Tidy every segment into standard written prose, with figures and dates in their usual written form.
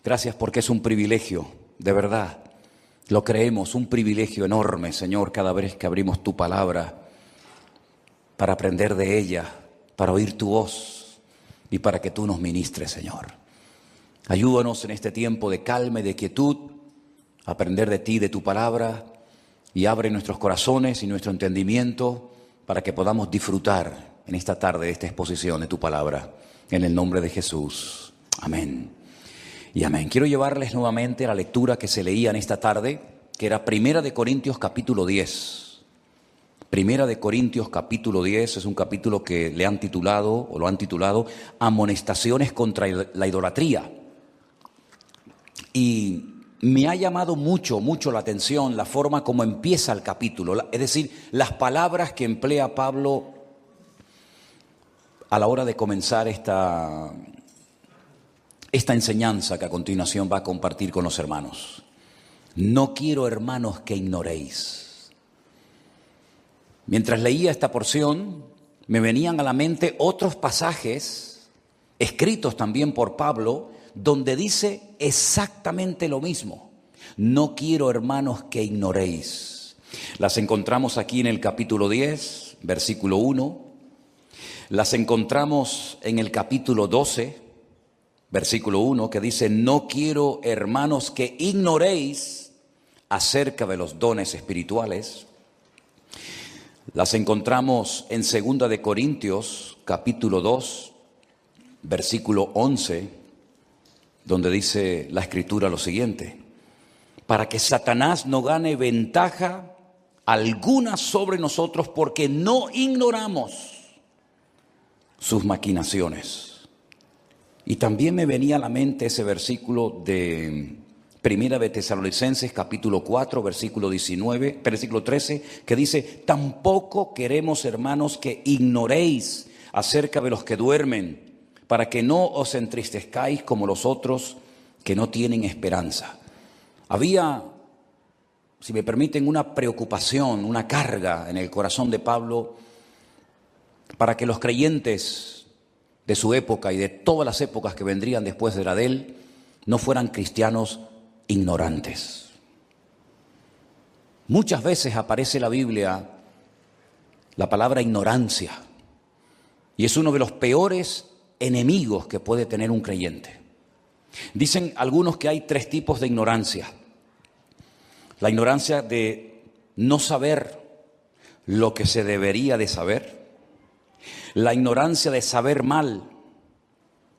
Gracias porque es un privilegio, de verdad. Lo creemos, un privilegio enorme, Señor, cada vez que abrimos tu palabra para aprender de ella, para oír tu voz y para que tú nos ministres, Señor. Ayúdanos en este tiempo de calma y de quietud a aprender de ti, de tu palabra, y abre nuestros corazones y nuestro entendimiento para que podamos disfrutar en esta tarde de esta exposición de tu palabra. En el nombre de Jesús. Amén. Y amén. Quiero llevarles nuevamente a la lectura que se leía en esta tarde, que era Primera de Corintios capítulo 10. Primera de Corintios capítulo 10 es un capítulo que le han titulado, o lo han titulado, Amonestaciones contra la idolatría. Y me ha llamado mucho la atención la forma como empieza el capítulo, es decir, las palabras que emplea Pablo a la hora de comenzar esta enseñanza que a continuación va a compartir con los hermanos. No quiero, hermanos, que ignoréis. Mientras leía esta porción, me venían a la mente otros pasajes escritos también por Pablo, donde dice exactamente lo mismo. No quiero, hermanos, que ignoréis. Las encontramos aquí en el capítulo 10, versículo 1. Las encontramos en el capítulo 12, versículo 1, que dice: no quiero, hermanos, que ignoréis acerca de los dones espirituales. Las encontramos en 2 de Corintios, capítulo 2, versículo 11, donde dice la Escritura lo siguiente: para que Satanás no gane ventaja alguna sobre nosotros, porque no ignoramos sus maquinaciones. Y también me venía a la mente ese versículo de Primera de Tesalonicenses, capítulo 4, versículo 13, que dice: tampoco queremos, hermanos, que ignoréis acerca de los que duermen, para que no os entristezcáis como los otros que no tienen esperanza. Había, si me permiten, una preocupación, una carga en el corazón de Pablo para que los creyentes de su época y de todas las épocas que vendrían después de la de él no fueran cristianos ignorantes. Muchas veces aparece en la Biblia la palabra ignorancia, y es uno de los peores enemigos que puede tener un creyente. Dicen algunos que hay 3 tipos de ignorancia. La ignorancia de no saber lo que se debería de saber. La ignorancia de saber mal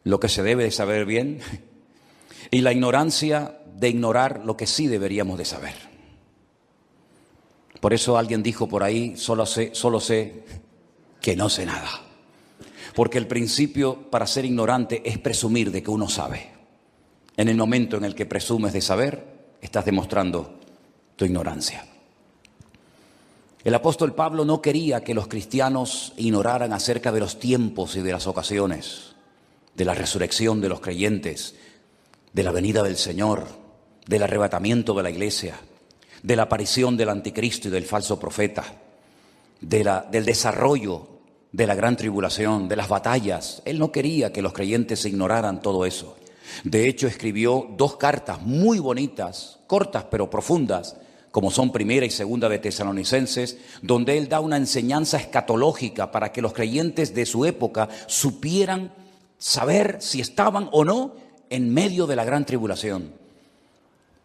lo que se debe de saber bien. Y la ignorancia de ignorar lo que sí deberíamos de saber. Por eso alguien dijo por ahí: solo sé que no sé nada. Porque el principio para ser ignorante es presumir de que uno sabe. En el momento en el que presumes de saber, estás demostrando tu ignorancia. El apóstol Pablo no quería que los cristianos ignoraran acerca de los tiempos y de las ocasiones, de la resurrección de los creyentes, de la venida del Señor, del arrebatamiento de la iglesia, de la aparición del anticristo y del falso profeta, del desarrollo de la gran tribulación, de las batallas. Él no quería que los creyentes ignoraran todo eso. De hecho, escribió 2 cartas muy bonitas, cortas pero profundas, como son Primera y Segunda de Tesalonicenses, donde él da una enseñanza escatológica para que los creyentes de su época supieran saber si estaban o no en medio de la gran tribulación,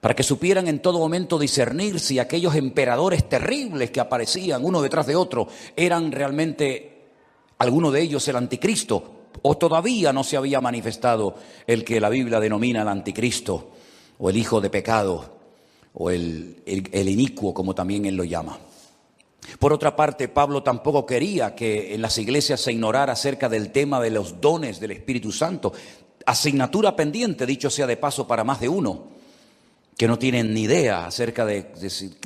para que supieran en todo momento discernir si aquellos emperadores terribles que aparecían uno detrás de otro eran realmente alguno de ellos el anticristo, o todavía no se había manifestado el que la Biblia denomina el anticristo, o el hijo de pecado, o el inicuo, como también él lo llama. Por otra parte, Pablo tampoco quería que en las iglesias se ignorara acerca del tema de los dones del Espíritu Santo, asignatura pendiente, dicho sea de paso, para más de uno, que no tienen ni idea acerca de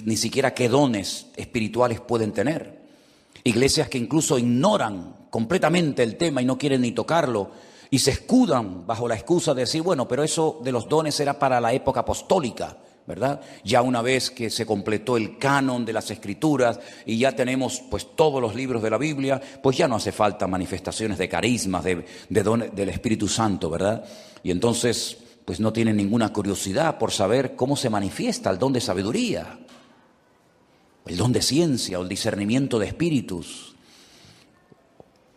ni siquiera qué dones espirituales pueden tener. Iglesias que incluso ignoran completamente el tema y no quieren ni tocarlo, y se escudan bajo la excusa de decir: bueno, pero eso de los dones era para la época apostólica, ¿verdad? Ya una vez que se completó el canon de las Escrituras y ya tenemos pues todos los libros de la Biblia, pues ya no hace falta manifestaciones de carismas, de dones del Espíritu Santo, ¿verdad? Y entonces pues no tienen ninguna curiosidad por saber cómo se manifiesta el don de sabiduría, el don de ciencia o el discernimiento de espíritus,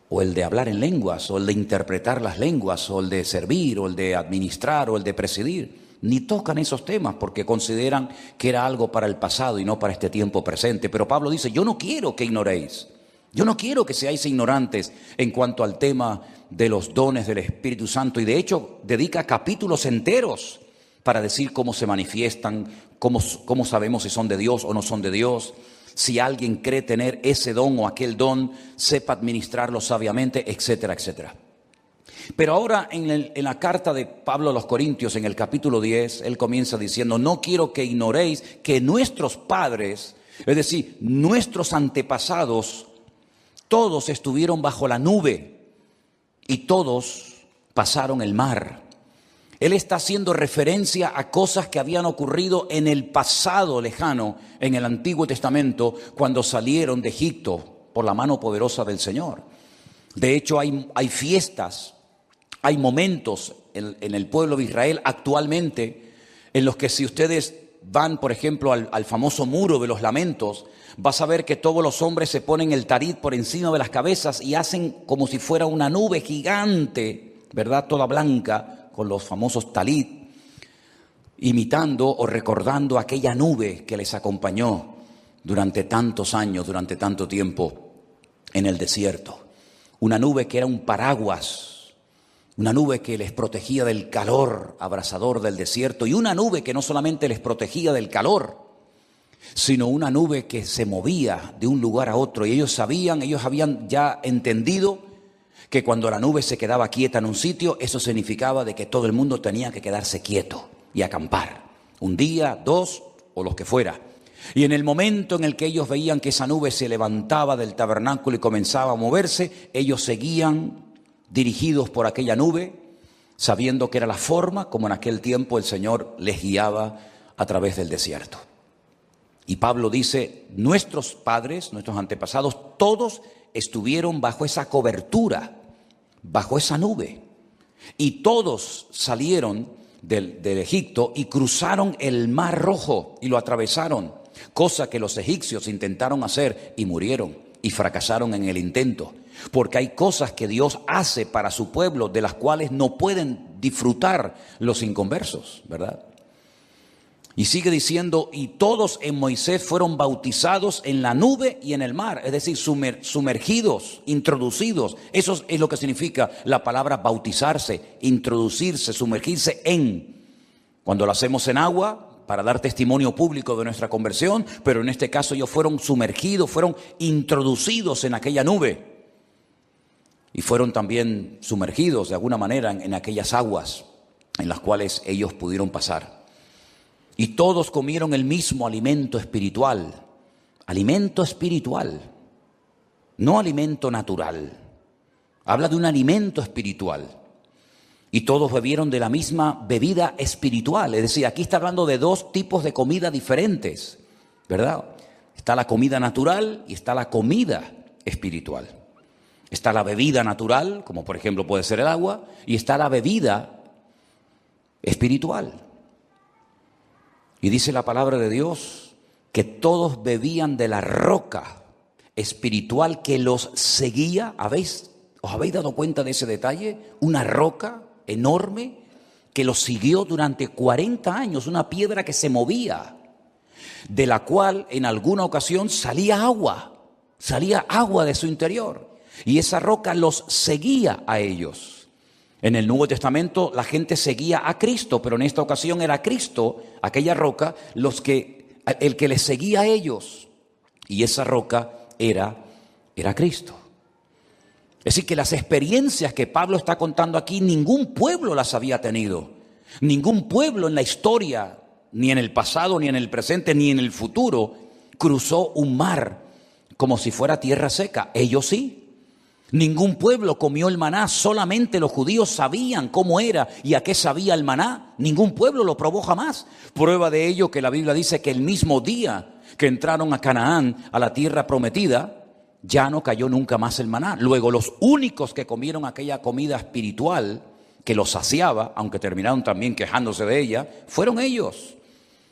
o el de hablar en lenguas, o el de interpretar las lenguas, o el de servir, o el de administrar, o el de presidir. Ni tocan esos temas porque consideran que era algo para el pasado y no para este tiempo presente. Pero Pablo dice, yo no quiero que ignoréis, yo no quiero que seáis ignorantes en cuanto al tema de los dones del Espíritu Santo. Y de hecho dedica capítulos enteros para decir cómo se manifiestan, cómo sabemos si son de Dios o no son de Dios. Si alguien cree tener ese don o aquel don, sepa administrarlo sabiamente, etcétera, etcétera. Pero ahora en la carta de Pablo a los Corintios, en el capítulo 10, él comienza diciendo, no quiero que ignoréis que nuestros padres, es decir, nuestros antepasados, todos estuvieron bajo la nube y todos pasaron el mar. Él está haciendo referencia a cosas que habían ocurrido en el pasado lejano, en el Antiguo Testamento, cuando salieron de Egipto por la mano poderosa del Señor. De hecho, hay fiestas, hay momentos en el pueblo de Israel actualmente en los que si ustedes van, por ejemplo, al famoso muro de los lamentos, vas a ver que todos los hombres se ponen el tarit por encima de las cabezas y hacen como si fuera una nube gigante, ¿verdad? Toda blanca, con los famosos talit, imitando o recordando aquella nube que les acompañó durante tantos años, durante tanto tiempo en el desierto. Una nube que era un paraguas, una nube que les protegía del calor abrasador del desierto, y una nube que no solamente les protegía del calor, sino una nube que se movía de un lugar a otro. Y ellos habían ya entendido que cuando la nube se quedaba quieta en un sitio, eso significaba de que todo el mundo tenía que quedarse quieto y acampar, un día, 2 o los que fuera. Y en el momento en el que ellos veían que esa nube se levantaba del tabernáculo y comenzaba a moverse, ellos seguían dirigidos por aquella nube, sabiendo que era la forma como en aquel tiempo el Señor les guiaba a través del desierto. Y Pablo dice, nuestros padres, nuestros antepasados, todos estuvieron bajo esa cobertura, bajo esa nube. Y todos salieron del Egipto y cruzaron el Mar Rojo y lo atravesaron, cosa que los egipcios intentaron hacer y murieron y fracasaron en el intento. Porque hay cosas que Dios hace para su pueblo de las cuales no pueden disfrutar los inconversos, ¿verdad? Y sigue diciendo, y todos en Moisés fueron bautizados en la nube y en el mar, es decir, sumergidos, introducidos. Eso es lo que significa la palabra bautizarse, introducirse, sumergirse en. Cuando lo hacemos en agua, para dar testimonio público de nuestra conversión, pero en este caso ellos fueron sumergidos, fueron introducidos en aquella nube. Y fueron también sumergidos de alguna manera en aquellas aguas en las cuales ellos pudieron pasar. Y todos comieron el mismo alimento espiritual, no alimento natural. Habla de un alimento espiritual. Y todos bebieron de la misma bebida espiritual. Es decir, aquí está hablando de dos tipos de comida diferentes, ¿verdad? Está la comida natural y está la comida espiritual. Está la bebida natural, como por ejemplo puede ser el agua, y está la bebida espiritual. Y dice la palabra de Dios que todos bebían de la roca espiritual que los seguía. ¿Os habéis dado cuenta de ese detalle? Una roca enorme que los siguió durante 40 años, una piedra que se movía, de la cual en alguna ocasión salía agua de su interior. Y esa roca los seguía a ellos. En el Nuevo Testamento la gente seguía a Cristo, pero en esta ocasión era Cristo, aquella roca, el que les seguía a ellos. Y esa roca era Cristo. Es decir, que las experiencias que Pablo está contando aquí, ningún pueblo las había tenido. Ningún pueblo en la historia, ni en el pasado, ni en el presente, ni en el futuro, cruzó un mar como si fuera tierra seca. Ellos sí. Ningún pueblo comió el maná, solamente los judíos sabían cómo era y a qué sabía el maná. Ningún pueblo lo probó jamás. Prueba de ello que la Biblia dice que el mismo día que entraron a Canaán, a la tierra prometida, ya no cayó nunca más el maná. Luego los únicos que comieron aquella comida espiritual que los saciaba, aunque terminaron también quejándose de ella, fueron ellos.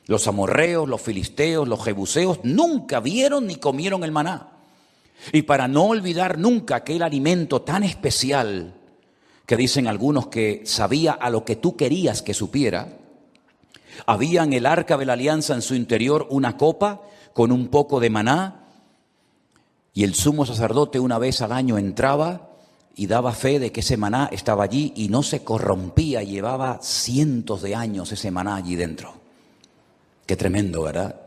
Los amorreos, los filisteos, los jebuseos nunca vieron ni comieron el maná. Y para no olvidar nunca aquel alimento tan especial que dicen algunos que sabía a lo que tú querías que supiera, había en el arca de la alianza en su interior una copa con un poco de maná, y el sumo sacerdote una vez al año entraba y daba fe de que ese maná estaba allí y no se corrompía, llevaba cientos de años ese maná allí dentro. Qué tremendo, ¿verdad?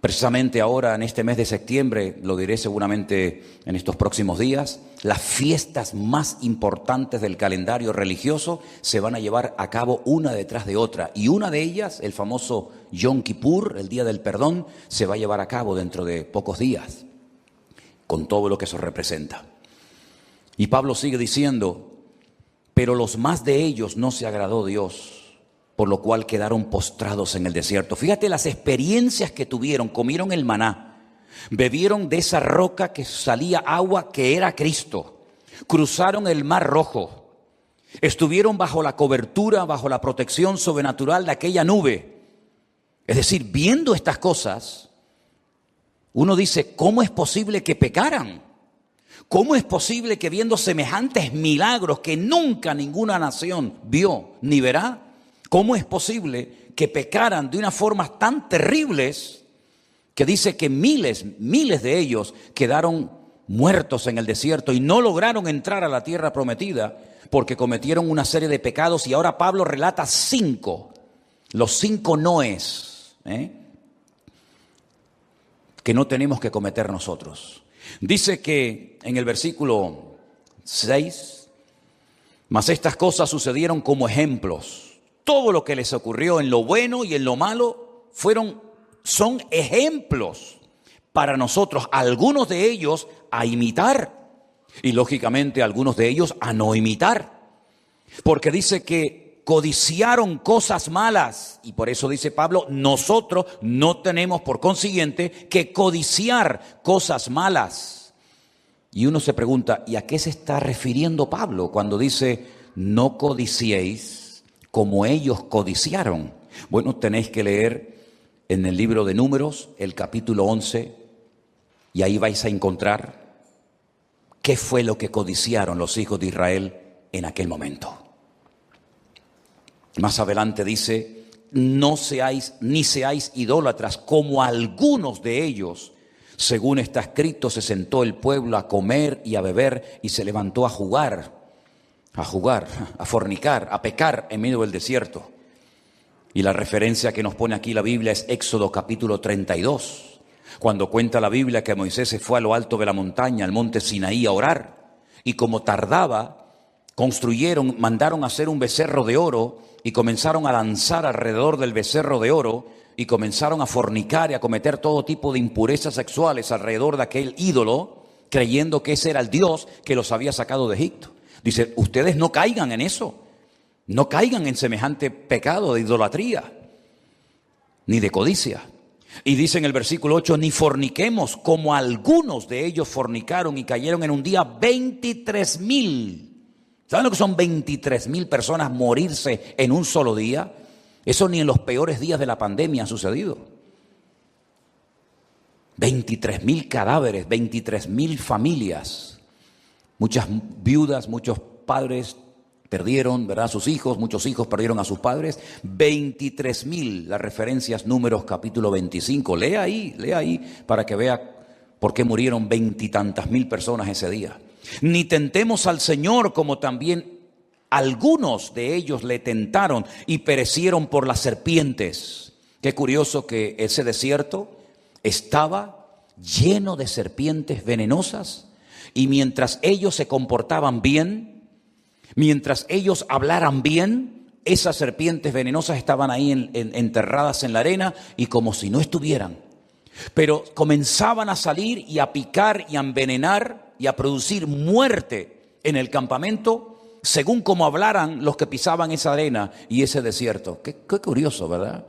Precisamente ahora, en este mes de septiembre, lo diré seguramente en estos próximos días, las fiestas más importantes del calendario religioso se van a llevar a cabo una detrás de otra. Y una de ellas, el famoso Yom Kippur, el Día del Perdón, se va a llevar a cabo dentro de pocos días, con todo lo que eso representa. Y Pablo sigue diciendo, pero los más de ellos no se agradó Dios, por lo cual quedaron postrados en el desierto. Fíjate las experiencias que tuvieron. Comieron el maná, bebieron de esa roca que salía agua que era Cristo, cruzaron el Mar Rojo, estuvieron bajo la cobertura, bajo la protección sobrenatural de aquella nube. Es decir, viendo estas cosas, uno dice, ¿cómo es posible que pecaran? ¿Cómo es posible que viendo semejantes milagros que nunca ninguna nación vio ni verá? ¿Cómo es posible que pecaran de una forma tan terribles que dice que miles de ellos quedaron muertos en el desierto y no lograron entrar a la tierra prometida porque cometieron una serie de pecados? Y ahora Pablo relata 5, los 5 noes, que no tenemos que cometer nosotros. Dice que en el versículo 6, mas estas cosas sucedieron como ejemplos. Todo lo que les ocurrió en lo bueno y en lo malo son ejemplos para nosotros, algunos de ellos a imitar y lógicamente algunos de ellos a no imitar. Porque dice que codiciaron cosas malas y por eso dice Pablo, nosotros no tenemos por consiguiente que codiciar cosas malas. Y uno se pregunta, ¿y a qué se está refiriendo Pablo cuando dice no codiciéis como ellos codiciaron? Bueno, tenéis que leer en el libro de Números, el capítulo 11, y ahí vais a encontrar qué fue lo que codiciaron los hijos de Israel en aquel momento. Más adelante dice, no seáis ni seáis idólatras como algunos de ellos. Según está escrito, se sentó el pueblo a comer y a beber y se levantó a jugar, a fornicar, a pecar en medio del desierto. Y la referencia que nos pone aquí la Biblia es Éxodo capítulo 32, cuando cuenta la Biblia que Moisés se fue a lo alto de la montaña, al monte Sinaí, a orar. Y como tardaba, mandaron a hacer un becerro de oro y comenzaron a danzar alrededor del becerro de oro y comenzaron a fornicar y a cometer todo tipo de impurezas sexuales alrededor de aquel ídolo, creyendo que ese era el Dios que los había sacado de Egipto. Dice, ustedes no caigan en eso, no caigan en semejante pecado de idolatría, ni de codicia. Y dice en el versículo 8, ni forniquemos como algunos de ellos fornicaron y cayeron en un día 23,000. ¿Saben lo que son 23,000 personas morirse en un solo día? Eso ni en los peores días de la pandemia ha sucedido. 23,000 cadáveres, 23,000 familias. Muchas viudas, muchos padres perdieron, ¿verdad?, a sus hijos, muchos hijos perdieron a sus padres. 23,000, las referencias Números capítulo 25. Lea ahí para que vea por qué murieron 20 y tantas mil personas ese día. Ni tentemos al Señor como también algunos de ellos le tentaron y perecieron por las serpientes. Qué curioso que ese desierto estaba lleno de serpientes venenosas y mientras ellos se comportaban bien, mientras ellos hablaran bien, esas serpientes venenosas estaban ahí enterradas en la arena y como si no estuvieran. Pero comenzaban a salir y a picar y a envenenar y a producir muerte en el campamento según como hablaran los que pisaban esa arena y ese desierto. Qué curioso, ¿verdad?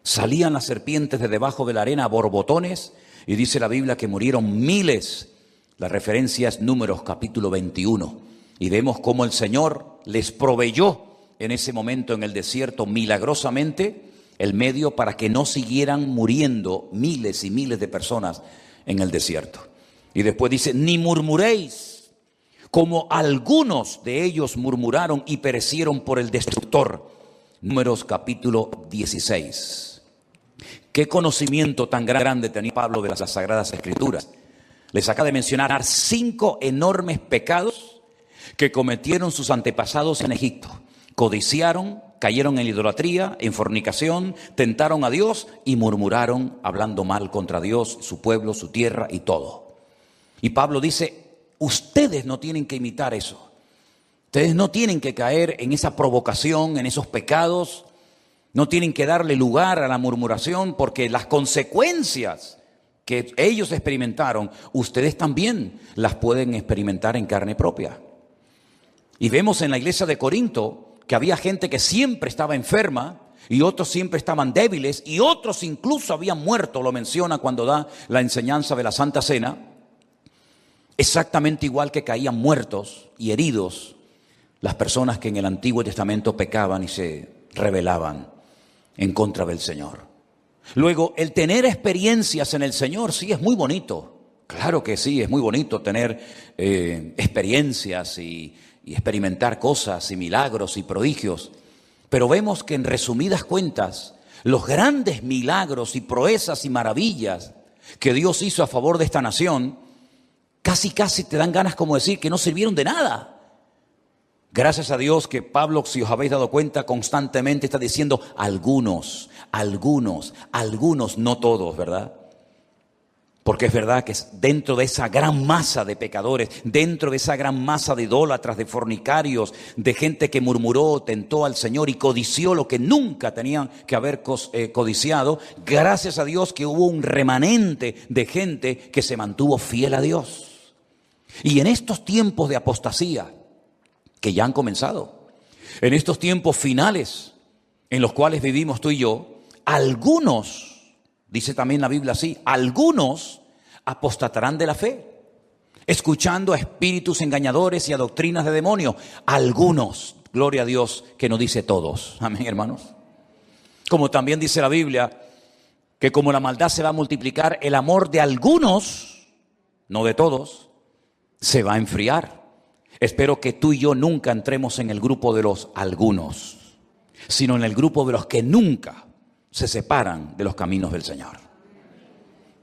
Salían las serpientes de debajo de la arena a borbotones y dice la Biblia que murieron miles. La referencia es Números capítulo 21 y vemos cómo el Señor les proveyó en ese momento en el desierto milagrosamente el medio para que no siguieran muriendo miles y miles de personas en el desierto. Y después dice, ni murmuréis, como algunos de ellos murmuraron y perecieron por el destructor. Números capítulo 16. Qué conocimiento tan grande tenía Pablo de las Sagradas Escrituras. Les acaba de mencionar 5 enormes pecados que cometieron sus antepasados en Egipto. Codiciaron, cayeron en idolatría, en fornicación, tentaron a Dios y murmuraron, hablando mal contra Dios, su pueblo, su tierra y todo. Y Pablo dice, ustedes no tienen que imitar eso. Ustedes no tienen que caer en esa provocación, en esos pecados. No tienen que darle lugar a la murmuración, porque las consecuencias que ellos experimentaron, ustedes también las pueden experimentar en carne propia. Y vemos en la iglesia de Corinto que había gente que siempre estaba enferma y otros siempre estaban débiles y otros incluso habían muerto. Lo menciona cuando da la enseñanza de la Santa Cena. Exactamente igual que caían muertos y heridos las personas que en el Antiguo Testamento pecaban y se rebelaban en contra del Señor. Luego, el tener experiencias en el Señor, sí, es muy bonito. Claro que sí, es muy bonito tener experiencias y experimentar cosas y milagros y prodigios. Pero vemos que en resumidas cuentas, los grandes milagros y proezas y maravillas que Dios hizo a favor de esta nación, casi te dan ganas como decir que no sirvieron de nada. Gracias a Dios que Pablo, si os habéis dado cuenta, constantemente está diciendo algunos, no todos, ¿verdad? Porque es verdad que dentro de esa gran masa de pecadores, dentro de esa gran masa de idólatras, de fornicarios, de gente que murmuró, tentó al Señor y codició lo que nunca tenían que haber codiciado, gracias a Dios que hubo un remanente de gente que se mantuvo fiel a Dios. Y en estos tiempos de apostasía, que ya han comenzado, en estos tiempos finales en los cuales vivimos tú y yo, algunos, dice también la Biblia así, algunos apostatarán de la fe, escuchando a espíritus engañadores y a doctrinas de demonios. Algunos, gloria a Dios, que no dice todos. Amén, hermanos. Como también dice la Biblia, que como la maldad se va a multiplicar, el amor de algunos, no de todos, se va a enfriar. Espero que tú y yo nunca entremos en el grupo de los algunos, sino en el grupo de los que nunca se separan de los caminos del Señor.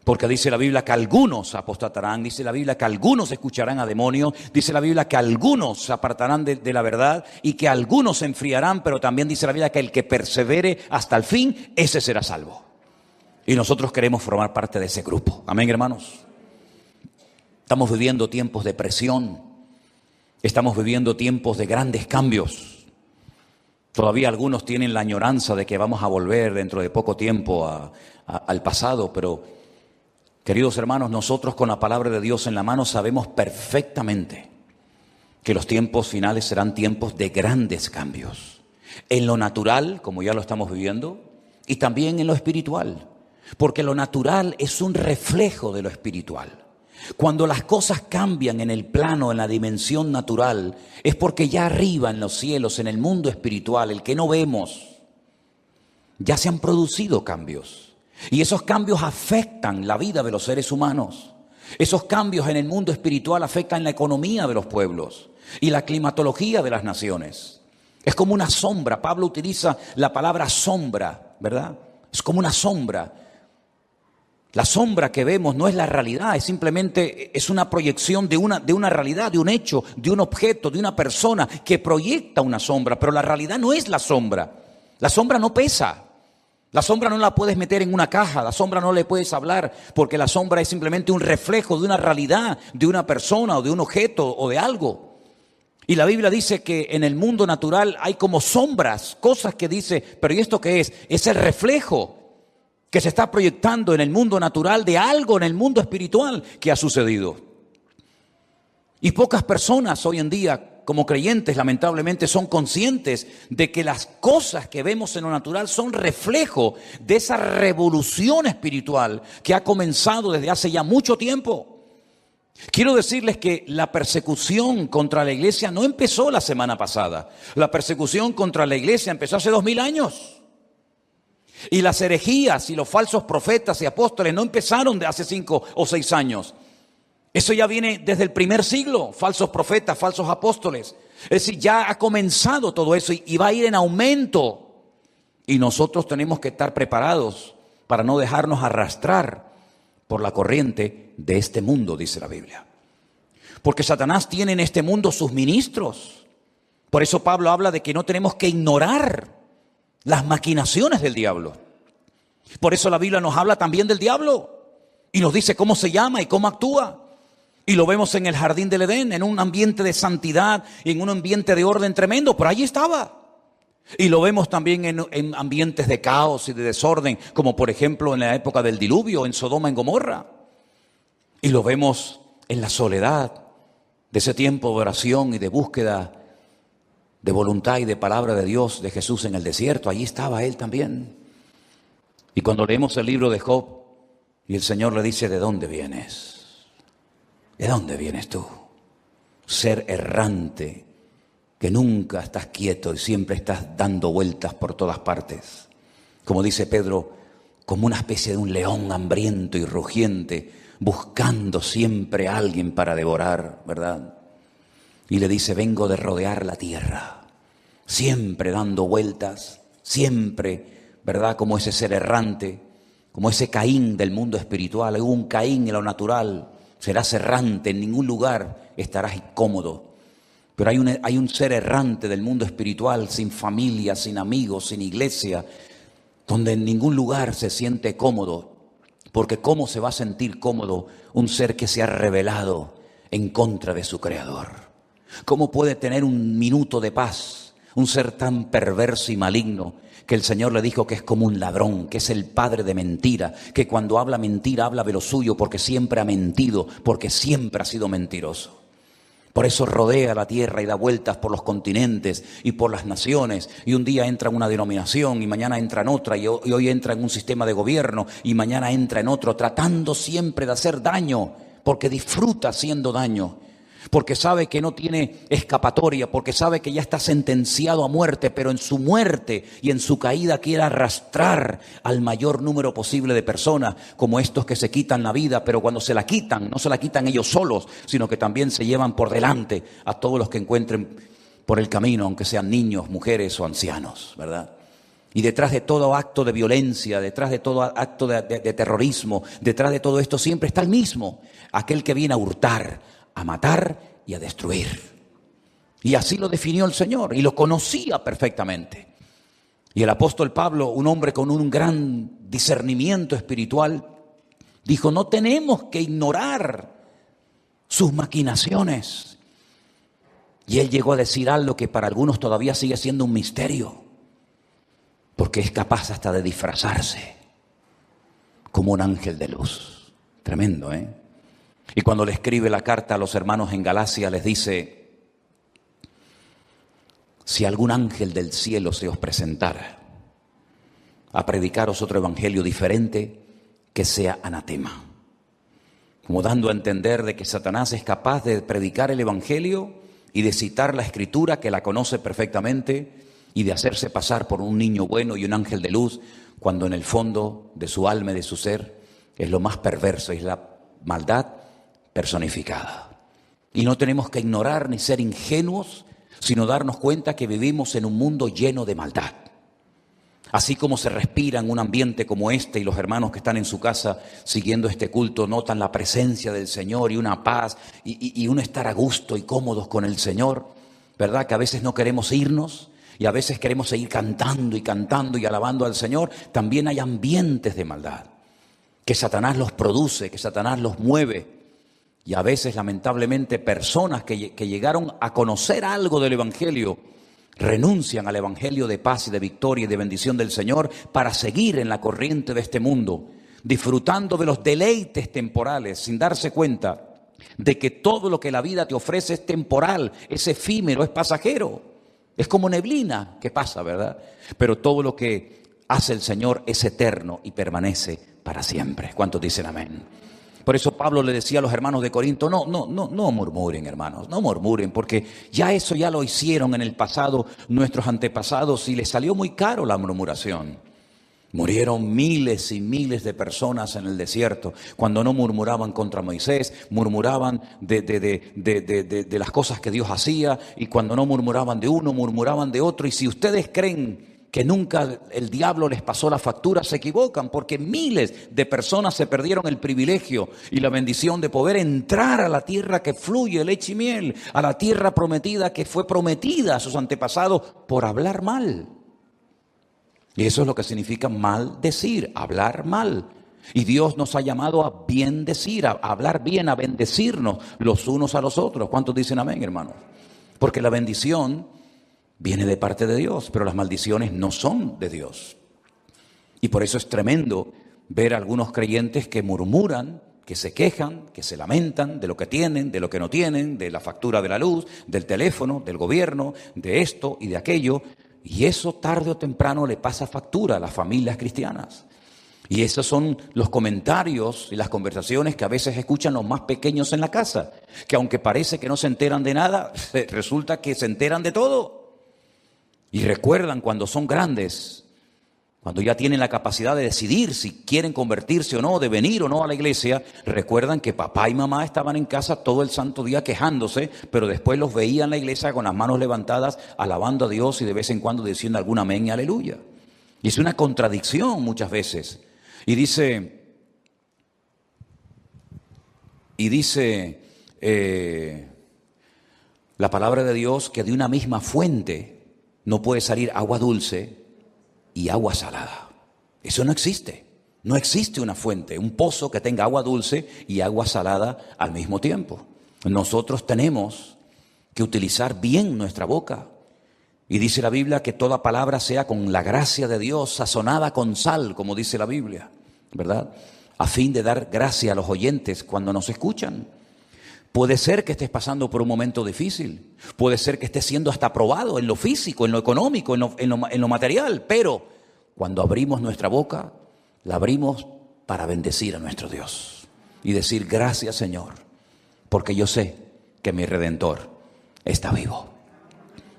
Porque dice la Biblia que algunos apostatarán, dice la Biblia que algunos escucharán a demonios, dice la Biblia que algunos se apartarán de la verdad y que algunos se enfriarán, pero también dice la Biblia que el que persevere hasta el fin, ese será salvo. Y nosotros queremos formar parte de ese grupo. Amén, hermanos. Estamos viviendo tiempos de presión. Estamos viviendo tiempos de grandes cambios. Todavía algunos tienen la añoranza de que vamos a volver dentro de poco tiempo al pasado, pero queridos hermanos, nosotros con la palabra de Dios en la mano sabemos perfectamente que los tiempos finales serán tiempos de grandes cambios. En lo natural, como ya lo estamos viviendo, y también en lo espiritual, porque lo natural es un reflejo de lo espiritual. Cuando las cosas cambian en el plano, en la dimensión natural, es porque ya arriba en los cielos, en el mundo espiritual, el que no vemos, ya se han producido cambios. Y esos cambios afectan la vida de los seres humanos. Esos cambios en el mundo espiritual afectan la economía de los pueblos y la climatología de las naciones. Es como una sombra. Pablo utiliza la palabra sombra, ¿verdad? Es como una sombra. La sombra que vemos no es la realidad, es una proyección de una realidad, de un hecho, de un objeto, de una persona que proyecta una sombra, pero la realidad no es la sombra. La sombra no pesa. La sombra no la puedes meter en una caja, la sombra no le puedes hablar, porque la sombra es simplemente un reflejo de una realidad, de una persona o de un objeto o de algo. Y la Biblia dice que en el mundo natural hay como sombras, cosas que dice, pero ¿y esto qué es? Es el reflejo que se está proyectando en el mundo natural de algo en el mundo espiritual que ha sucedido. Y pocas personas hoy en día, como creyentes, lamentablemente, son conscientes de que las cosas que vemos en lo natural son reflejo de esa revolución espiritual que ha comenzado desde hace ya mucho tiempo. Quiero decirles que la persecución contra la iglesia no empezó la semana pasada. La persecución contra la iglesia empezó hace 2000 años. Y las herejías y los falsos profetas y apóstoles no empezaron de hace 5 o 6 años. Eso ya viene desde el primer siglo, falsos profetas, falsos apóstoles. Es decir, ya ha comenzado todo eso y va a ir en aumento. Y nosotros tenemos que estar preparados para no dejarnos arrastrar por la corriente de este mundo, dice la Biblia. Porque Satanás tiene en este mundo sus ministros. Por eso Pablo habla de que no tenemos que ignorar las maquinaciones del diablo. Por eso la Biblia nos habla también del diablo y nos dice cómo se llama y cómo actúa. Y lo vemos en el jardín del Edén, en un ambiente de santidad y en un ambiente de orden tremendo. Por allí estaba. Y lo vemos también en ambientes de caos y de desorden, como por ejemplo en la época del diluvio, en Sodoma y Gomorra. Y lo vemos en la soledad de ese tiempo de oración y de búsqueda de voluntad y de palabra de Dios, de Jesús en el desierto. Allí estaba Él también. Y cuando leemos el libro de Job y el Señor le dice: ¿de dónde vienes? ¿De dónde vienes tú? Ser errante, que nunca estás quieto y siempre estás dando vueltas por todas partes. Como dice Pedro, como una especie de un león hambriento y rugiente, buscando siempre a alguien para devorar, ¿verdad? Y le dice: vengo de rodear la tierra, siempre dando vueltas, siempre, ¿verdad? Como ese ser errante, como ese Caín del mundo espiritual. Hay un Caín en lo natural, serás errante, en ningún lugar estarás incómodo. Pero hay un ser errante del mundo espiritual, sin familia, sin amigos, sin iglesia, donde en ningún lugar se siente cómodo. Porque ¿cómo se va a sentir cómodo un ser que se ha rebelado en contra de su Creador? ¿Cómo puede tener un minuto de paz un ser tan perverso y maligno que el Señor le dijo que es como un ladrón, que es el padre de mentira, que cuando habla mentira habla de lo suyo porque siempre ha mentido, porque siempre ha sido mentiroso? Por eso rodea la tierra y da vueltas por los continentes y por las naciones. Y un día entra en una denominación y mañana entra en otra. Y hoy entra en un sistema de gobierno y mañana entra en otro. Tratando siempre de hacer daño porque disfruta haciendo daño. Porque sabe que no tiene escapatoria, porque sabe que ya está sentenciado a muerte, pero en su muerte y en su caída quiere arrastrar al mayor número posible de personas, como estos que se quitan la vida, pero cuando se la quitan, no se la quitan ellos solos, sino que también se llevan por delante a todos los que encuentren por el camino, aunque sean niños, mujeres o ancianos, ¿verdad? Y detrás de todo acto de violencia, detrás de todo acto de terrorismo, detrás de todo esto siempre está el mismo, aquel que viene a hurtar, a matar y a destruir. Y así lo definió el Señor y lo conocía perfectamente. Y el apóstol Pablo, un hombre con un gran discernimiento espiritual, dijo: no tenemos que ignorar sus maquinaciones. Y él llegó a decir algo que para algunos todavía sigue siendo un misterio, porque es capaz hasta de disfrazarse como un ángel de luz. Tremendo, ¿eh? Y cuando le escribe la carta a los hermanos en Galacia, les dice: si algún ángel del cielo se os presentara a predicaros otro evangelio diferente, que sea anatema. Como dando a entender de que Satanás es capaz de predicar el evangelio y de citar la escritura, que la conoce perfectamente, y de hacerse pasar por un niño bueno y un ángel de luz, cuando en el fondo de su alma y de su ser es lo más perverso, es la maldad personificada. Y no tenemos que ignorar ni ser ingenuos, sino darnos cuenta que vivimos en un mundo lleno de maldad. Así como se respira en un ambiente como este, y los hermanos que están en su casa siguiendo este culto notan la presencia del Señor y una paz y un estar a gusto y cómodos con el Señor, ¿verdad? Que a veces no queremos irnos y a veces queremos seguir cantando y alabando al Señor. También hay ambientes de maldad que Satanás los produce, que Satanás los mueve. Y a veces, lamentablemente, personas que llegaron a conocer algo del Evangelio renuncian al Evangelio de paz y de victoria y de bendición del Señor para seguir en la corriente de este mundo, disfrutando de los deleites temporales, sin darse cuenta de que todo lo que la vida te ofrece es temporal, es efímero, es pasajero. Es como neblina que pasa, ¿verdad? Pero todo lo que hace el Señor es eterno y permanece para siempre. ¿Cuántos dicen amén? Por eso Pablo le decía a los hermanos de Corinto, no murmuren, hermanos, no murmuren, porque ya eso ya lo hicieron en el pasado nuestros antepasados y les salió muy caro la murmuración. Murieron miles y miles de personas en el desierto cuando no murmuraban contra Moisés, murmuraban de las cosas que Dios hacía, y cuando no murmuraban de uno, murmuraban de otro. Y si ustedes creen que nunca el diablo les pasó la factura, se equivocan, porque miles de personas se perdieron el privilegio y la bendición de poder entrar a la tierra que fluye leche y miel, a la tierra prometida que fue prometida a sus antepasados por hablar mal. Y eso es lo que significa maldecir, hablar mal. Y Dios nos ha llamado a bien decir, a hablar bien, a bendecirnos los unos a los otros. ¿Cuántos dicen amén, hermanos? Porque la bendición viene de parte de Dios, pero las maldiciones no son de Dios. Y por eso es tremendo ver a algunos creyentes que murmuran, que se quejan, que se lamentan de lo que tienen, de lo que no tienen, de la factura de la luz, del teléfono, del gobierno, de esto y de aquello. Y eso tarde o temprano le pasa factura a las familias cristianas. Y esos son los comentarios y las conversaciones que a veces escuchan los más pequeños en la casa, que aunque parece que no se enteran de nada, resulta que se enteran de todo. Y recuerdan cuando son grandes, cuando ya tienen la capacidad de decidir si quieren convertirse o no, de venir o no a la iglesia, recuerdan que papá y mamá estaban en casa todo el santo día quejándose, pero después los veían en la iglesia con las manos levantadas, alabando a Dios y de vez en cuando diciendo algún amén y aleluya. Y es una contradicción muchas veces. Y dice la palabra de Dios que de una misma fuente no puede salir agua dulce y agua salada. Eso no existe. No existe una fuente, un pozo que tenga agua dulce y agua salada al mismo tiempo. Nosotros tenemos que utilizar bien nuestra boca. Y dice la Biblia que toda palabra sea con la gracia de Dios, sazonada con sal, como dice la Biblia, ¿verdad? A fin de dar gracia a los oyentes cuando nos escuchan. Puede ser que estés pasando por un momento difícil, puede ser que estés siendo hasta probado en lo físico, en lo económico, en lo material, pero cuando abrimos nuestra boca, la abrimos para bendecir a nuestro Dios y decir gracias, Señor, porque yo sé que mi Redentor está vivo.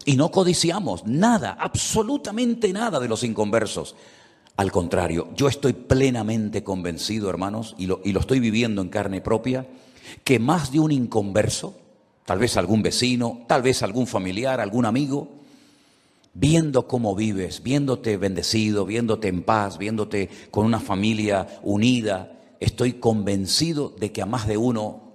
Y no codiciamos nada, absolutamente nada de los inconversos. Al contrario, yo estoy plenamente convencido, hermanos, y lo estoy viviendo en carne propia, que más de un inconverso, tal vez algún vecino, tal vez algún familiar, algún amigo, viendo cómo vives, viéndote bendecido, viéndote en paz, viéndote con una familia unida, estoy convencido de que a más de uno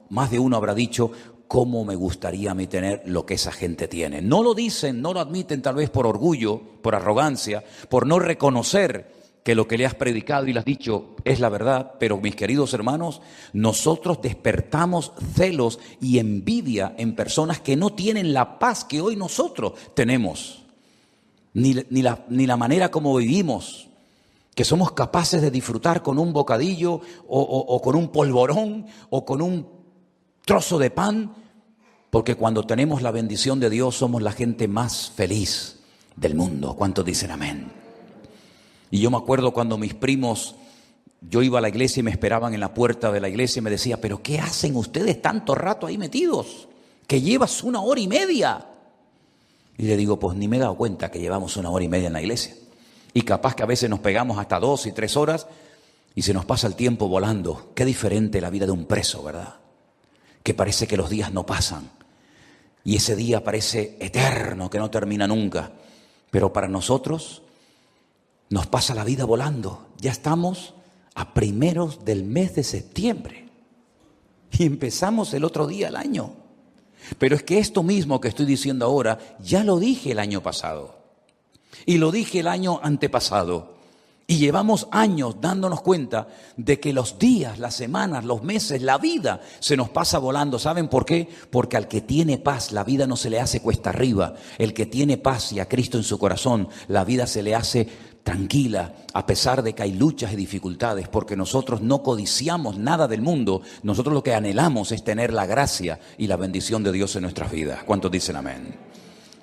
habrá dicho, cómo me gustaría a mí tener lo que esa gente tiene. No lo dicen, no lo admiten tal vez por orgullo, por arrogancia, por no reconocer que lo que le has predicado y le has dicho es la verdad, pero mis queridos hermanos, nosotros despertamos celos y envidia en personas que no tienen la paz que hoy nosotros tenemos, ni la manera como vivimos, que somos capaces de disfrutar con un bocadillo o con un polvorón o con un trozo de pan, porque cuando tenemos la bendición de Dios somos la gente más feliz del mundo. ¿Cuántos dicen amén? Y yo me acuerdo cuando mis primos, yo iba a la iglesia y me esperaban en la puerta de la iglesia y me decía, ¿pero qué hacen ustedes tanto rato ahí metidos? Que llevas 1 hora y media. Y le digo, pues ni me he dado cuenta que llevamos 1 hora y media en la iglesia. Y capaz que a veces nos pegamos hasta 2 y 3 horas y se nos pasa el tiempo volando. Qué diferente la vida de un preso, ¿verdad? Que parece que los días no pasan. Y ese día parece eterno, que no termina nunca. Pero para nosotros nos pasa la vida volando. Ya estamos a primeros del mes de septiembre. Y empezamos el otro día el año. Pero es que esto mismo que estoy diciendo ahora, ya lo dije el año pasado. Y lo dije el año antepasado. Y llevamos años dándonos cuenta de que los días, las semanas, los meses, la vida se nos pasa volando. ¿Saben por qué? Porque al que tiene paz la vida no se le hace cuesta arriba. El que tiene paz y a Cristo en su corazón, la vida se le hace tranquila a pesar de que hay luchas y dificultades, porque nosotros no codiciamos nada del mundo. Nosotros lo que anhelamos es tener la gracia y la bendición de Dios en nuestras vidas. ¿Cuántos dicen amén?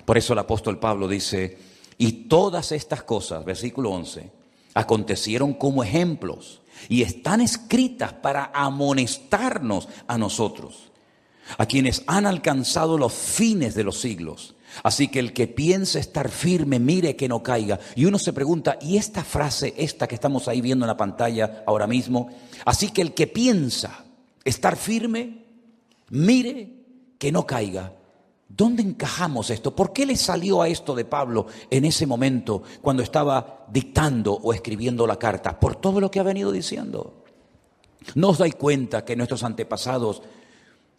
Por eso el apóstol Pablo dice, y todas estas cosas, versículo 11, acontecieron como ejemplos y están escritas para amonestarnos a nosotros, a quienes han alcanzado los fines de los siglos. Así que el que piense estar firme, mire que no caiga. Y uno se pregunta, ¿y esta frase, esta que estamos ahí viendo en la pantalla ahora mismo? Así que el que piensa estar firme, mire que no caiga. ¿Dónde encajamos esto? ¿Por qué le salió a esto de Pablo en ese momento cuando estaba dictando o escribiendo la carta? Por todo lo que ha venido diciendo. ¿No os dais cuenta que nuestros antepasados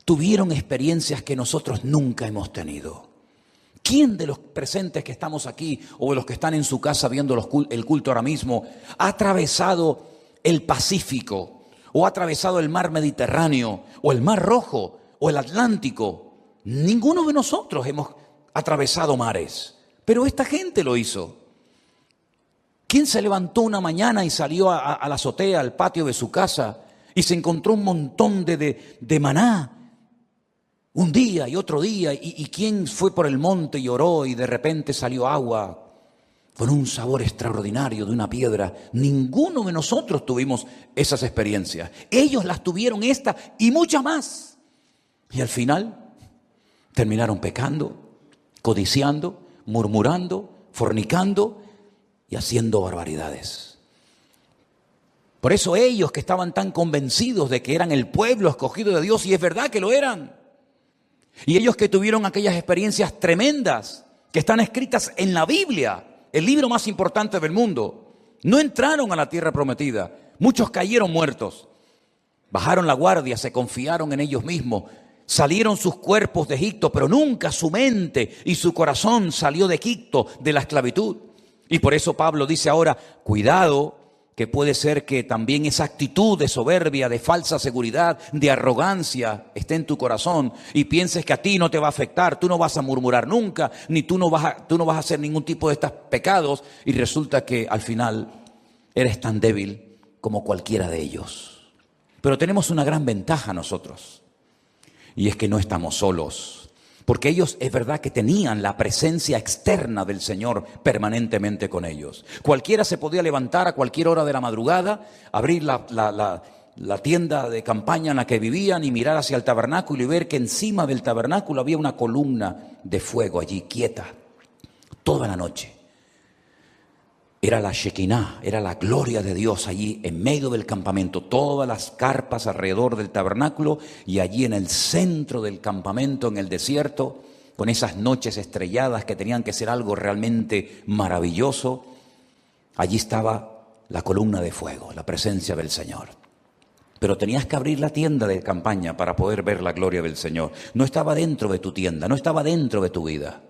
tuvieron experiencias que nosotros nunca hemos tenido? ¿Quién de los presentes que estamos aquí o de los que están en su casa viendo el culto ahora mismo ha atravesado el Pacífico o ha atravesado el mar Mediterráneo o el mar Rojo o el Atlántico? Ninguno de nosotros hemos atravesado mares, pero esta gente lo hizo. ¿Quién se levantó una mañana y salió a la azotea, al patio de su casa y se encontró un montón de maná? Un día y otro día, y quién fue por el monte y oró y de repente salió agua con un sabor extraordinario de una piedra. Ninguno de nosotros tuvimos esas experiencias. Ellos las tuvieron, esta y muchas más. Y al final terminaron pecando, codiciando, murmurando, fornicando y haciendo barbaridades. Por eso ellos que estaban tan convencidos de que eran el pueblo escogido de Dios, y es verdad que lo eran, y ellos que tuvieron aquellas experiencias tremendas que están escritas en la Biblia, el libro más importante del mundo, no entraron a la tierra prometida. Muchos cayeron muertos, bajaron la guardia, se confiaron en ellos mismos, salieron sus cuerpos de Egipto, pero nunca su mente y su corazón salió de Egipto, de la esclavitud. Y por eso Pablo dice ahora, cuidado, que puede ser que también esa actitud de soberbia, de falsa seguridad, de arrogancia esté en tu corazón y pienses que a ti no te va a afectar, tú no vas a murmurar nunca, ni tú no vas a hacer ningún tipo de estos pecados, y resulta que al final eres tan débil como cualquiera de ellos. Pero tenemos una gran ventaja nosotros, y es que no estamos solos. Porque ellos es verdad que tenían la presencia externa del Señor permanentemente con ellos. Cualquiera se podía levantar a cualquier hora de la madrugada, abrir la tienda de campaña en la que vivían y mirar hacia el tabernáculo y ver que encima del tabernáculo había una columna de fuego allí quieta toda la noche. Era la Shekinah, era la gloria de Dios allí en medio del campamento, todas las carpas alrededor del tabernáculo y allí en el centro del campamento, en el desierto, con esas noches estrelladas que tenían que ser algo realmente maravilloso, allí estaba la columna de fuego, la presencia del Señor. Pero tenías que abrir la tienda de campaña para poder ver la gloria del Señor. No estaba dentro de tu tienda, no estaba dentro de tu vida.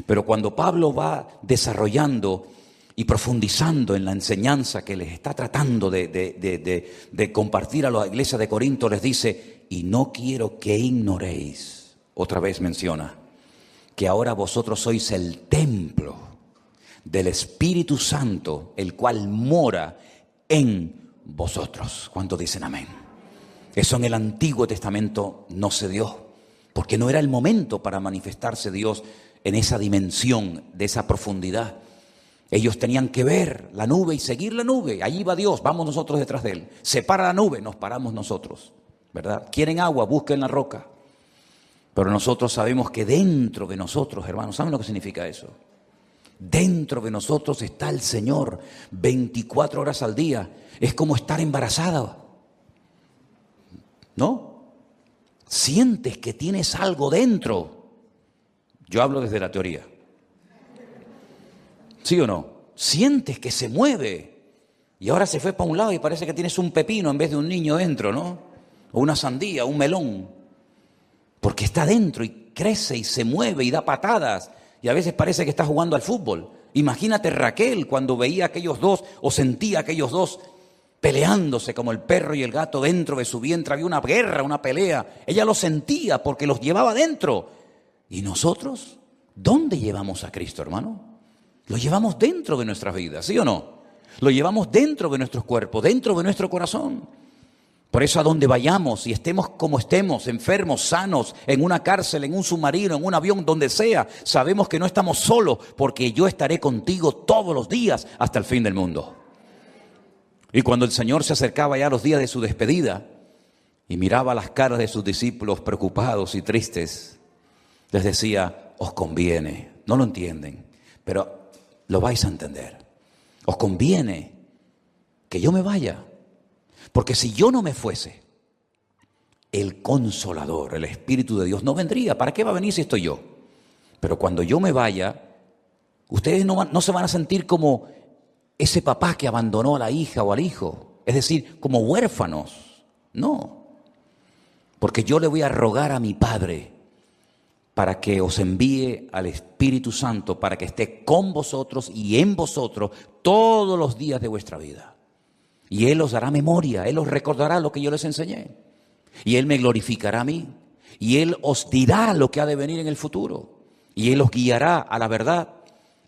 Pero cuando Pablo va desarrollando y profundizando en la enseñanza que les está tratando de compartir a la iglesia de Corinto, les dice, y no quiero que ignoréis, otra vez menciona, que ahora vosotros sois el templo del Espíritu Santo, el cual mora en vosotros. ¿Cuántos dicen amén? Eso en el Antiguo Testamento no se dio, porque no era el momento para manifestarse Dios en esa dimensión, de esa profundidad. Ellos tenían que ver la nube y seguir la nube. Allí va Dios, vamos nosotros detrás de Él. Se para la nube, nos paramos nosotros, ¿verdad? Quieren agua, busquen la roca. Pero nosotros sabemos que dentro de nosotros, hermanos, ¿saben lo que significa eso? Dentro de nosotros está el Señor 24 horas al día. Es como estar embarazada, ¿no? Sientes que tienes algo dentro. Yo hablo desde la teoría. ¿Sí o no? Sientes que se mueve y ahora se fue para un lado y parece que tienes un pepino en vez de un niño dentro, ¿no? O una sandía, un melón. Porque está dentro y crece y se mueve y da patadas y a veces parece que está jugando al fútbol. Imagínate Raquel cuando veía a aquellos dos o sentía a aquellos dos peleándose como el perro y el gato dentro de su vientre. Había una guerra, una pelea. Ella lo sentía porque los llevaba dentro. ¿Y nosotros? ¿Dónde llevamos a Cristo, hermano? Lo llevamos dentro de nuestras vidas, ¿sí o no? Lo llevamos dentro de nuestros cuerpos, dentro de nuestro corazón. Por eso a donde vayamos y estemos como estemos, enfermos, sanos, en una cárcel, en un submarino, en un avión, donde sea, sabemos que no estamos solos porque yo estaré contigo todos los días hasta el fin del mundo. Y cuando el Señor se acercaba ya a los días de su despedida y miraba las caras de sus discípulos preocupados y tristes, les decía, os conviene, no lo entienden, pero lo vais a entender. Os conviene que yo me vaya, porque si yo no me fuese, el Consolador, el Espíritu de Dios no vendría. ¿Para qué va a venir si estoy yo? Pero cuando yo me vaya, ustedes no se van a sentir como ese papá que abandonó a la hija o al hijo, es decir, como huérfanos. No, porque yo le voy a rogar a mi Padre para que os envíe al Espíritu Santo, para que esté con vosotros y en vosotros todos los días de vuestra vida. Y Él os dará memoria, Él os recordará lo que yo les enseñé. Y Él me glorificará a mí. Y Él os dirá lo que ha de venir en el futuro. Y Él os guiará a la verdad.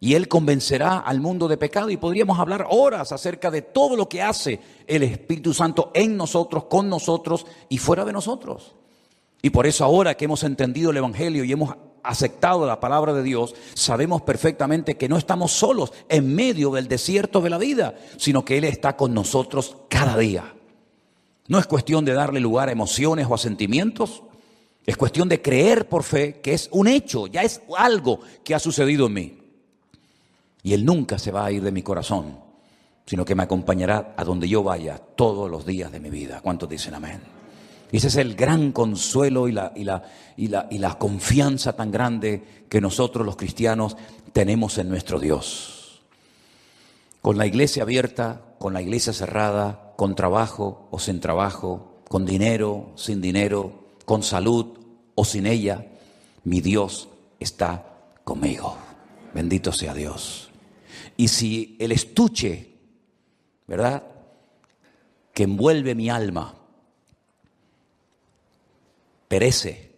Y Él convencerá al mundo de pecado. Y podríamos hablar horas acerca de todo lo que hace el Espíritu Santo en nosotros, con nosotros y fuera de nosotros. Y por eso ahora que hemos entendido el Evangelio y hemos aceptado la palabra de Dios, sabemos perfectamente que no estamos solos en medio del desierto de la vida, sino que Él está con nosotros cada día. No es cuestión de darle lugar a emociones o a sentimientos, es cuestión de creer por fe que es un hecho, ya es algo que ha sucedido en mí. Y Él nunca se va a ir de mi corazón, sino que me acompañará a donde yo vaya todos los días de mi vida. ¿Cuántos dicen amén? Y ese es el gran consuelo y la confianza tan grande que nosotros los cristianos tenemos en nuestro Dios. Con la iglesia abierta, con la iglesia cerrada, con trabajo o sin trabajo, con dinero, sin dinero, con salud o sin ella, mi Dios está conmigo. Bendito sea Dios. Y si el estuche, ¿verdad?, que envuelve mi alma perece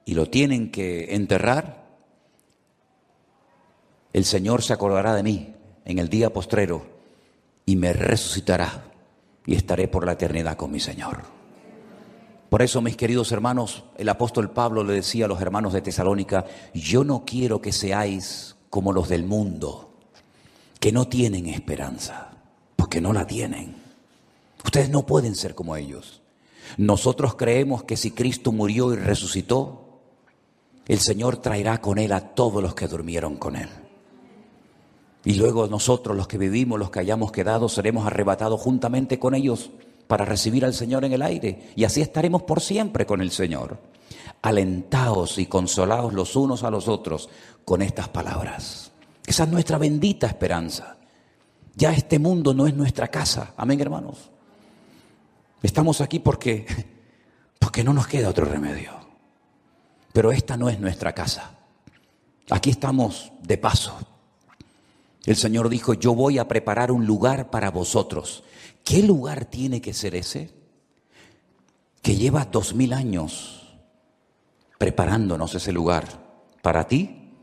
y lo tienen que enterrar, el Señor se acordará de mí en el día postrero y me resucitará y estaré por la eternidad con mi Señor. Por eso, mis queridos hermanos, el apóstol Pablo le decía a los hermanos de Tesalónica, yo no quiero que seáis como los del mundo, que no tienen esperanza, porque no la tienen. Ustedes no pueden ser como ellos. Nosotros creemos que si Cristo murió y resucitó, el Señor traerá con Él a todos los que durmieron con Él. Y luego nosotros, los que vivimos, los que hayamos quedado, seremos arrebatados juntamente con ellos para recibir al Señor en el aire. Y así estaremos por siempre con el Señor. Alentaos y consolaos los unos a los otros con estas palabras. Esa es nuestra bendita esperanza. Ya este mundo no es nuestra casa. Amén, hermanos. Estamos aquí porque no nos queda otro remedio. Pero esta no es nuestra casa. Aquí estamos de paso. El Señor dijo, yo voy a preparar un lugar para vosotros. ¿Qué lugar tiene que ser ese? Que lleva 2000 años preparándonos ese lugar para ti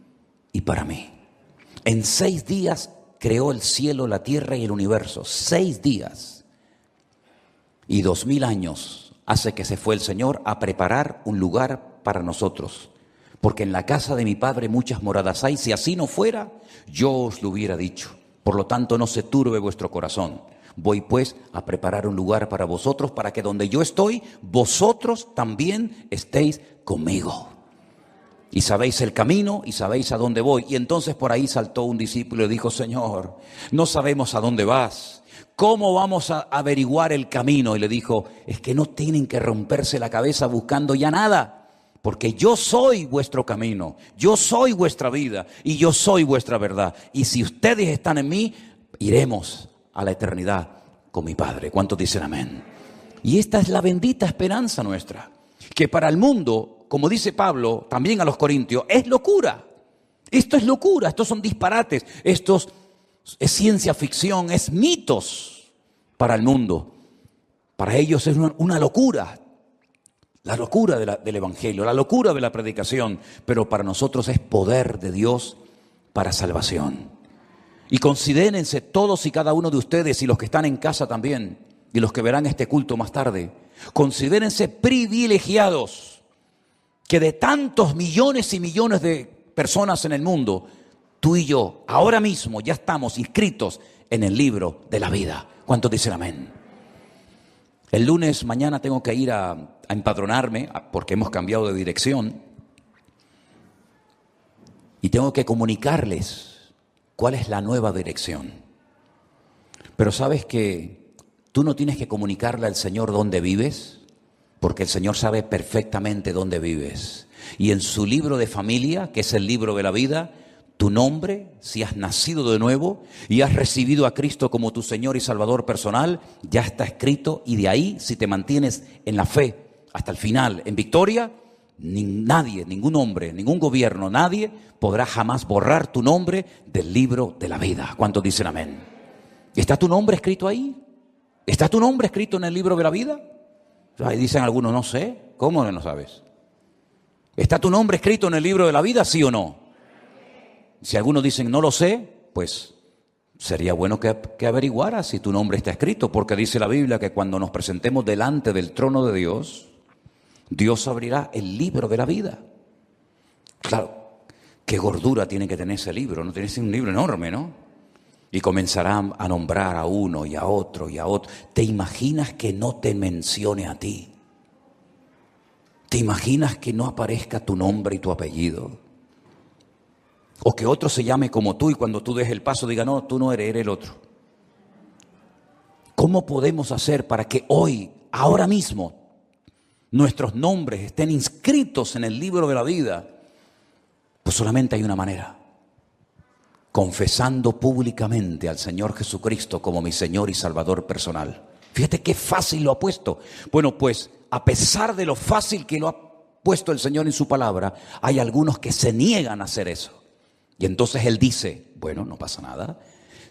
y para mí. En 6 días creó el cielo, la tierra y el universo. 6 días. Y 2000 años hace que se fue el Señor a preparar un lugar para nosotros. Porque en la casa de mi Padre muchas moradas hay. Si así no fuera, yo os lo hubiera dicho. Por lo tanto, no se turbe vuestro corazón. Voy pues a preparar un lugar para vosotros, para que donde yo estoy, vosotros también estéis conmigo. Y sabéis el camino y sabéis a dónde voy. Y entonces por ahí saltó un discípulo y dijo, Señor, no sabemos a dónde vas. ¿Cómo vamos a averiguar el camino? Y le dijo, es que no tienen que romperse la cabeza buscando ya nada, porque yo soy vuestro camino, yo soy vuestra vida y yo soy vuestra verdad. Y si ustedes están en mí, iremos a la eternidad con mi Padre. ¿Cuántos dicen amén? Y esta es la bendita esperanza nuestra, que para el mundo, como dice Pablo también a los Corintios, es locura. Esto es locura, estos son disparates, estos es ciencia ficción, es mitos para el mundo. Para ellos es una locura, la locura del Evangelio, la locura de la predicación, pero para nosotros es poder de Dios para salvación. Y considérense todos y cada uno de ustedes y los que están en casa también y los que verán este culto más tarde, considérense privilegiados que de tantos millones y millones de personas en el mundo, tú y yo, ahora mismo ya estamos inscritos en el libro de la vida. ¿Cuántos dicen amén? El lunes, mañana, tengo que ir a empadronarme porque hemos cambiado de dirección y tengo que comunicarles cuál es la nueva dirección. Pero ¿sabes que tú no tienes que comunicarle al Señor dónde vives? Porque el Señor sabe perfectamente dónde vives. Y en su libro de familia, que es el libro de la vida, tu nombre, si has nacido de nuevo y has recibido a Cristo como tu Señor y Salvador personal, ya está escrito, y de ahí, si te mantienes en la fe hasta el final, en victoria, nadie, ningún hombre, ningún gobierno, nadie podrá jamás borrar tu nombre del libro de la vida. ¿Cuántos dicen amén? ¿Está tu nombre escrito ahí? ¿Está tu nombre escrito en el libro de la vida? Ahí dicen algunos, no sé. ¿Cómo no sabes? ¿Está tu nombre escrito en el libro de la vida, sí o no? Si algunos dicen no lo sé, pues sería bueno que averiguaras si tu nombre está escrito, porque dice la Biblia que cuando nos presentemos delante del trono de Dios, Dios abrirá el libro de la vida. Claro, qué gordura tiene que tener ese libro, no tiene que ser un libro enorme, ¿no? Y comenzarán a nombrar a uno y a otro y a otro. ¿Te imaginas que no te mencione a ti? ¿Te imaginas que no aparezca tu nombre y tu apellido? O que otro se llame como tú y cuando tú des el paso diga, no, tú no eres el otro. ¿Cómo podemos hacer para que hoy, ahora mismo, nuestros nombres estén inscritos en el libro de la vida? Pues solamente hay una manera: confesando públicamente al Señor Jesucristo como mi Señor y Salvador personal. Fíjate qué fácil lo ha puesto. Bueno, pues a pesar de lo fácil que lo ha puesto el Señor en su palabra, hay algunos que se niegan a hacer eso. Y entonces Él dice, bueno, no pasa nada.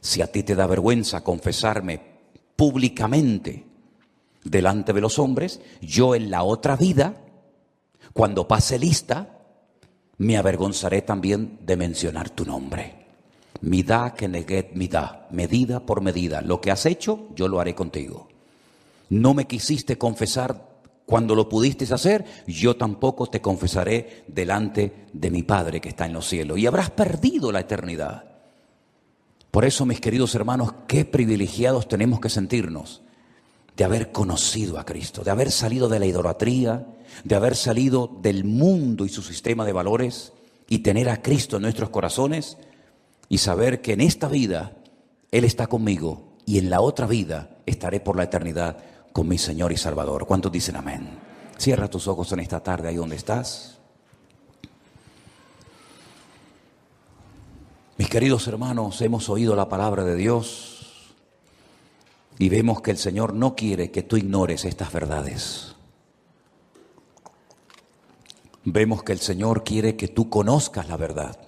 Si a ti te da vergüenza confesarme públicamente delante de los hombres, yo en la otra vida, cuando pase lista, me avergonzaré también de mencionar tu nombre. Midá que neguet midá, medida por medida. Lo que has hecho, yo lo haré contigo. No me quisiste confesar cuando lo pudiste hacer, yo tampoco te confesaré delante de mi Padre que está en los cielos. Y habrás perdido la eternidad. Por eso, mis queridos hermanos, qué privilegiados tenemos que sentirnos de haber conocido a Cristo, de haber salido de la idolatría, de haber salido del mundo y su sistema de valores y tener a Cristo en nuestros corazones y saber que en esta vida Él está conmigo y en la otra vida estaré por la eternidad con mi Señor y Salvador. ¿Cuántos dicen amén? Cierra tus ojos en esta tarde ahí donde estás. Mis queridos hermanos, hemos oído la palabra de Dios y vemos que el Señor no quiere que tú ignores estas verdades. Vemos que el Señor quiere que tú conozcas la verdad.